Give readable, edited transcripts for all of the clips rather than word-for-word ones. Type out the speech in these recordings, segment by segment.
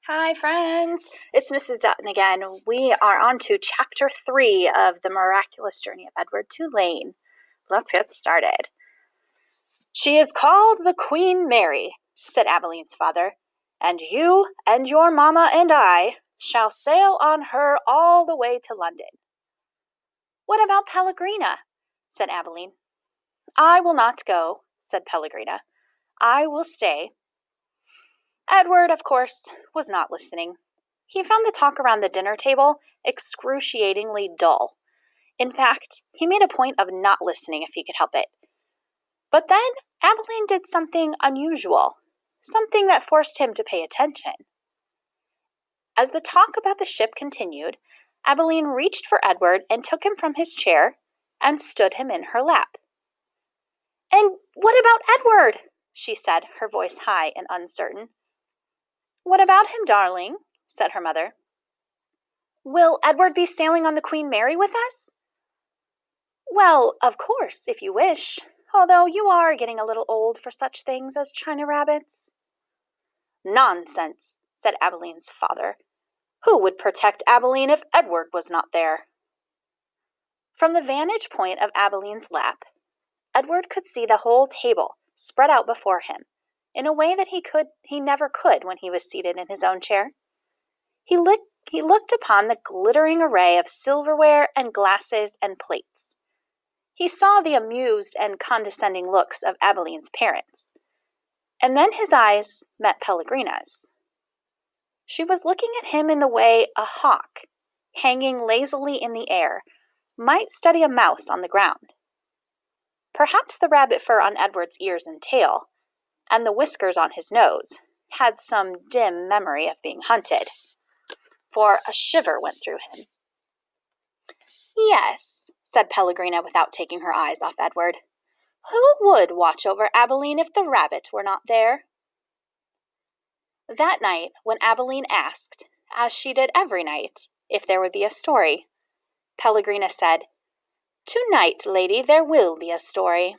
Hi, friends. It's Mrs. Dutton again. We are on to Chapter 3 of The Miraculous Journey of Edward Tulane. Let's get started. "She is called the Queen Mary," said Abeline's father, "and you and your mamma and I shall sail on her all the way to London." "What about Pellegrina?" said Abeline. "I will not go," said Pellegrina. "I will stay." Edward, of course, was not listening. He found the talk around the dinner table excruciatingly dull. In fact, he made a point of not listening if he could help it. But then Abeline did something unusual, something that forced him to pay attention. As the talk about the ship continued, Abeline reached for Edward and took him from his chair and stood him in her lap. "And what about Edward?" she said, her voice high and uncertain. "What about him, darling?" said her mother. "Will Edward be sailing on the Queen Mary with us?" "Well, of course, if you wish, although you are getting a little old for such things as China rabbits." "Nonsense," said Abeline's father. "Who would protect Abeline if Edward was not there?" From the vantage point of Abeline's lap, Edward could see the whole table spread out before him in a way that he never could when he was seated in his own chair. He looked upon the glittering array of silverware and glasses and plates. He saw the amused and condescending looks of Abeline's parents. And then his eyes met Pellegrina's. She was looking at him in the way a hawk, hanging lazily in the air, might study a mouse on the ground. Perhaps the rabbit fur on Edward's ears and tail, and the whiskers on his nose, had some dim memory of being hunted, for a shiver went through him. "Yes," said Pellegrina without taking her eyes off Edward. "Who would watch over Abeline if the rabbit were not there?" That night, when Abeline asked, as she did every night, if there would be a story, Pellegrina said, "Tonight, lady, there will be a story."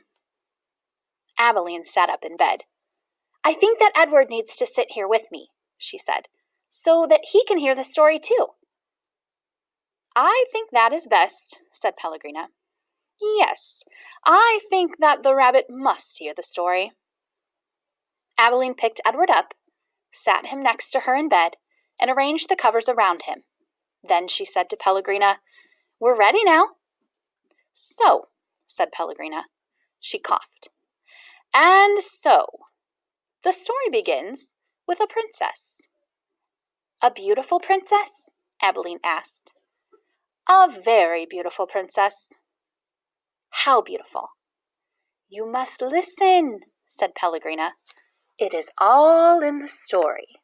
Abeline sat up in bed. "I think that Edward needs to sit here with me," she said, "so that he can hear the story too." "I think that is best," said Pellegrina. "Yes, I think that the rabbit must hear the story." Abeline picked Edward up, sat him next to her in bed, and arranged the covers around him. Then she said to Pellegrina, "We're ready now." "So," said Pellegrina. She coughed. "And so, the story begins with a princess." "A beautiful princess?" Abeline asked. "A very beautiful princess." "How beautiful?" "You must listen," said Pellegrina. "It is all in the story."